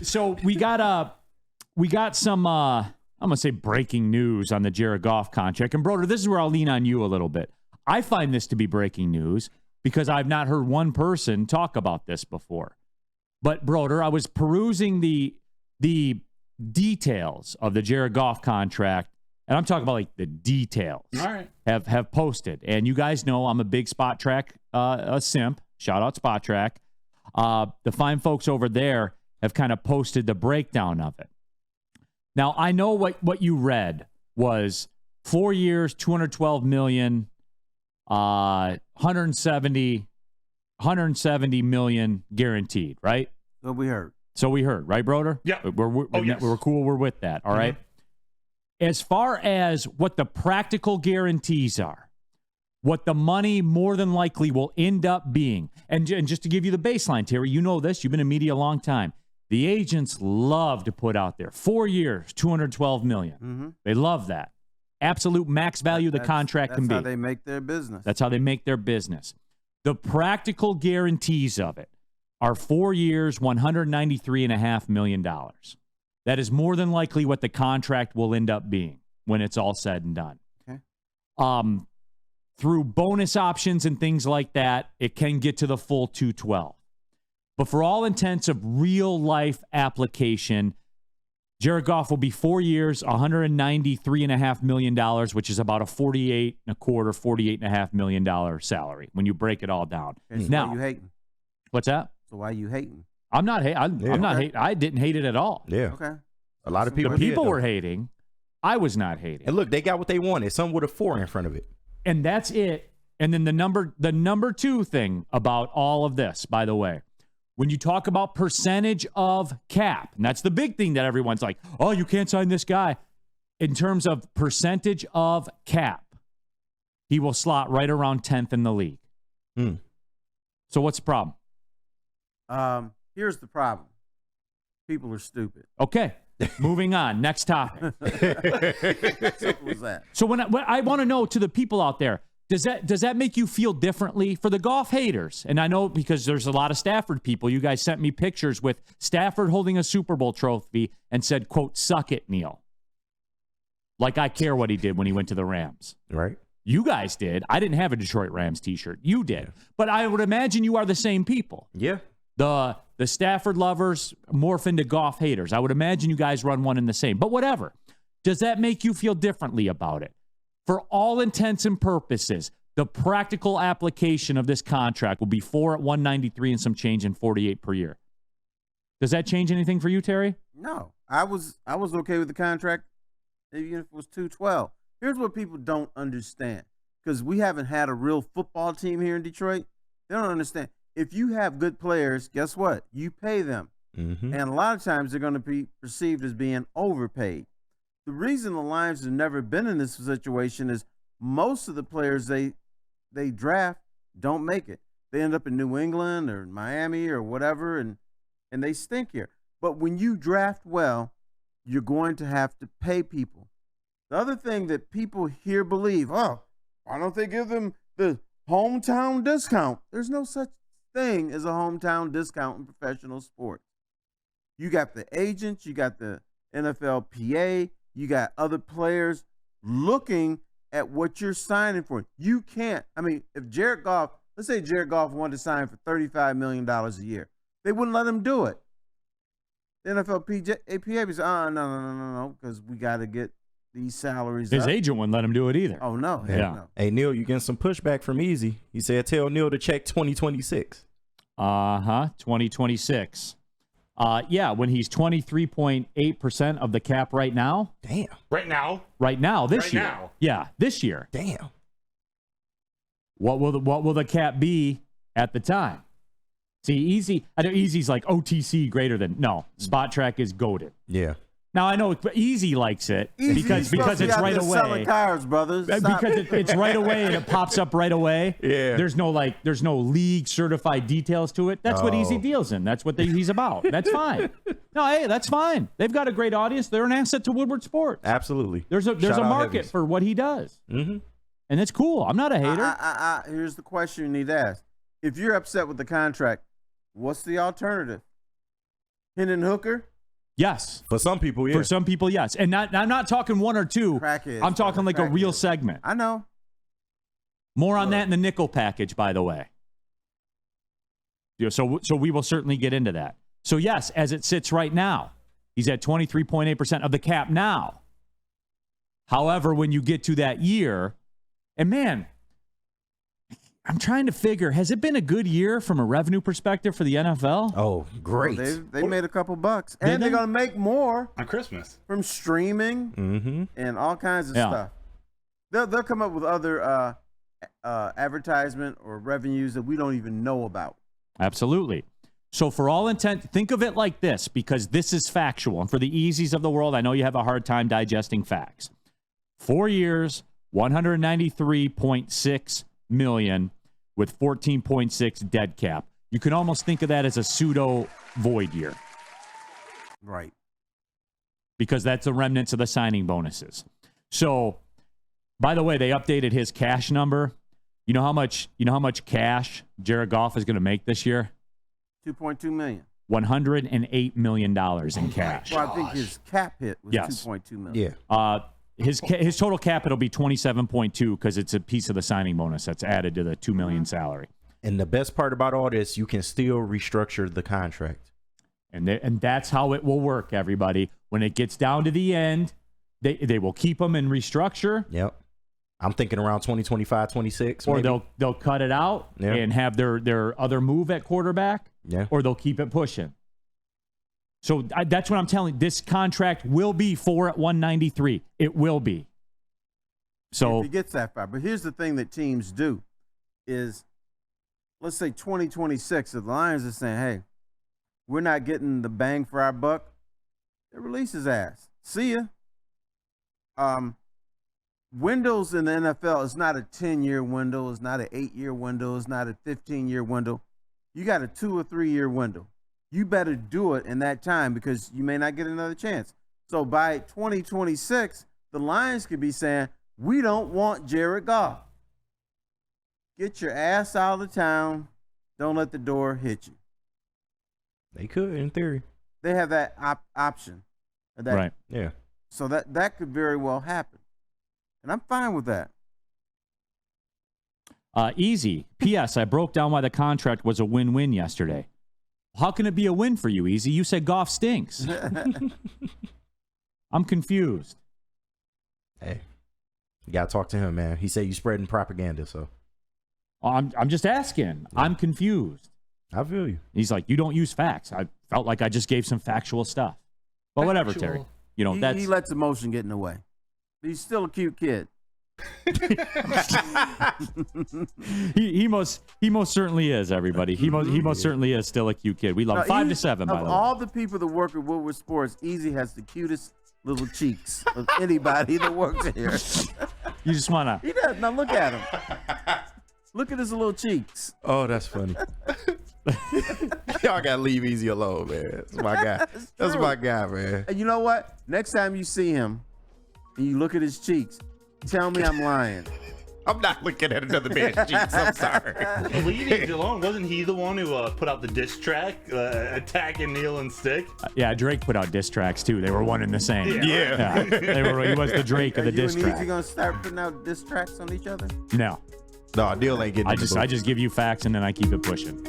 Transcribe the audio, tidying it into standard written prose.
So we got some I'm gonna say breaking news on the Jared Goff contract. And Broder, this is where I'll lean on you a little bit. I find this to be breaking news because I've not heard one person talk about this before. But Broder, I was perusing the details of the Jared Goff contract, and I'm talking about like the details. All right. Have posted, and you guys know I'm a big Spot Track simp. Shout out Spot Track. The fine folks over there have kind of posted the breakdown of it. Now I know what you read was 4 years, $212 million, 170 million guaranteed, right? So we heard. Right, Broder? Yeah. We're cool. We're with that. All right. As far as what the practical guarantees are, what the money more than likely will end up being, and just to give you the baseline, Terry, you know this. You've been in media a long time. The agents love to put out there 4 years, $212 million. Mm-hmm. They love that. Absolute max value the contract can be. That's how they make their business. That's how they make their business. The practical guarantees of it are 4 years, $193.5 million. That is more than likely what the contract will end up being when it's all said and done. Okay. Through bonus options and things like that, it can get to the full 212. But for all intents of real life application, Jared Goff will be 4 years, $193.5 million, which is about a $48.25 million salary when you break it all down. Okay, so now, why you hating? What's that? So why you hating? I'm not hating. I'm not hating. I didn't hate it at all. Yeah. Okay. A lot of people. The people were hating. I was not hating. And look, they got what they wanted. Some with a 4 in front of it. And that's it. And then the number two thing about all of this, by the way, when you talk about percentage of cap, and that's the big thing that everyone's like, oh, you can't sign this guy. In terms of percentage of cap, he will slot right around 10th in the league. So what's the problem? Here's the problem. People are stupid. Okay. Moving on. Next topic. Simple as that. So when I want to know to the people out there, does that make you feel differently for the Goff haters? And I know because there's a lot of Stafford people. You guys sent me pictures with Stafford holding a Super Bowl trophy and said, quote, "Suck it, Neil." Like I care what he did when he went to the Rams. Right. You guys did. I didn't have a Detroit Rams t-shirt. You did. But I would imagine you are the same people. Yeah. The Stafford lovers morph into Goff haters. I would imagine you guys run one and the same. But whatever. Does that make you feel differently about it? For all intents and purposes, the practical application of this contract will be 4 at 193 and some change in 48 per year. Does that change anything for you, Terry? No. I was okay with the contract even if it was 212. Here's what people don't understand. Because we haven't had a real football team here in Detroit. They don't understand. If you have good players, guess what? You pay them. Mm-hmm. And a lot of times they're going to be perceived as being overpaid. The reason the Lions have never been in this situation is most of the players they draft don't make it. They end up in New England or Miami or whatever, and they stink here. But when you draft well, you're going to have to pay people. The other thing that people here believe, oh, why don't they give them the hometown discount? There's no such thing as a hometown discount in professional sports. You got the agents, you got the NFLPA, you got other players looking at what you're signing for. You can't. I mean, if Jared Goff, let's say Jared Goff wanted to sign for $35 million a year, they wouldn't let him do it. The NFLPA would say, no, because we got to get these salaries His up. agent wouldn't let him do it either. Oh, no. Yeah. No. Hey, Neil, you getting some pushback from Easy. He said, tell Neil to check 2026. 2026. Yeah, when he's 23.8% of the cap right now. Damn. Right now. This year. Now. Yeah, this year. Damn. What will the cap be at the time? See, Easy. I know Easy's like OTC greater than. No, Spot Track is goated. Yeah. Now I know Easy likes it because it's right away. Selling cars, brothers. Stop. Because it's right away and it pops up right away. Yeah. There's no league certified details to it. That's what Easy deals in. That's what he's about. That's fine. No, hey, that's fine. They've got a great audience. They're an asset to Woodward Sports. Absolutely. There's a market for what he does. Mm-hmm. And it's cool. I'm not a hater. Here's the question you need to ask. If you're upset with the contract, what's the alternative? Hendon Hooker? Yes. For some people, yeah. For some people, yes. And I'm not talking one or two. Crackheads, I'm talking like a real crackheads. segment. I know. More on that in the nickel package, by the way. So we will certainly get into that. So, yes, as it sits right now, he's at 23.8% of the cap now. However, when you get to that year, and man, I'm trying to figure, has it been a good year from a revenue perspective for the NFL? Oh, great. They made a couple bucks. And they're going to make more on Christmas from streaming and all kinds of stuff. They'll come up with other advertisement or revenues that we don't even know about. Absolutely. So for all intent, think of it like this, because this is factual. And for the easies of the world, I know you have a hard time digesting facts. 4 years, $193.6 million with 14.6 dead cap. You can almost think of that as a pseudo void year. Right. Because that's the remnants of the signing bonuses. So, by the way, they updated his cash number. You know how much cash Jared Goff is going to make this year? $2.2 million. $108 million in cash. Well, I think his cap hit was $2.2 million. Yeah. His total cap will be 27.2 because it's a piece of the signing bonus that's added to the $2 million salary. And the best part about all this, you can still restructure the contract. And that's how it will work, everybody. When it gets down to the end, they will keep them and restructure. Yep. I'm thinking around 2025, 26. Or maybe. they'll cut it out and have their other move at quarterback. Yeah. Or they'll keep it pushing. So that's what I'm telling you. This contract will be at 193. It will be. So if he gets that far. But here's the thing that teams do is, let's say 2026, if the Lions are saying, hey, we're not getting the bang for our buck, they release his ass. See ya. Windows in the NFL is not a 10-year window. It's not an 8-year window. It's not a 15-year window. You got a 2 or 3 year window. You better do it in that time because you may not get another chance. So by 2026, the Lions could be saying, we don't want Jared Goff. Get your ass out of town. Don't let the door hit you. They could, in theory. They have that option. Right. Yeah. So that could very well happen. And I'm fine with that. Easy. P.S. I broke down why the contract was a win-win yesterday. How can it be a win for you, Easy? You said Goff stinks. I'm confused. Hey, you got to talk to him, man. He said you spreading propaganda, so. I'm just asking. Yeah. I'm confused. I feel you. He's like, you don't use facts. I felt like I just gave some factual stuff. But whatever, Terry. You know, he lets emotion get in the way. He's still a cute kid. he most certainly is, everybody. He most certainly is still a cute kid. We love him. 5 to 7, by the way. Of all the people that work at Woodward Sports, Easy has the cutest little cheeks of anybody that works here. You just wanna. He does. Now look at him. Look at his little cheeks. Oh, that's funny. Y'all gotta leave Easy alone, man. That's my guy. That's my guy, man. And you know what? Next time you see him and you look at his cheeks, tell me I'm lying. I'm not looking at another man's cheeks. I'm sorry. Leave Easy alone. Wasn't he the one who put out the diss track attacking Neil and Stick? Yeah, Drake put out diss tracks too. They were one and the same. Yeah. He was the Drake of the diss track. You and Easy gonna start putting out diss tracks on each other? No. No, Neil ain't getting. I just give you facts and then I keep it pushing.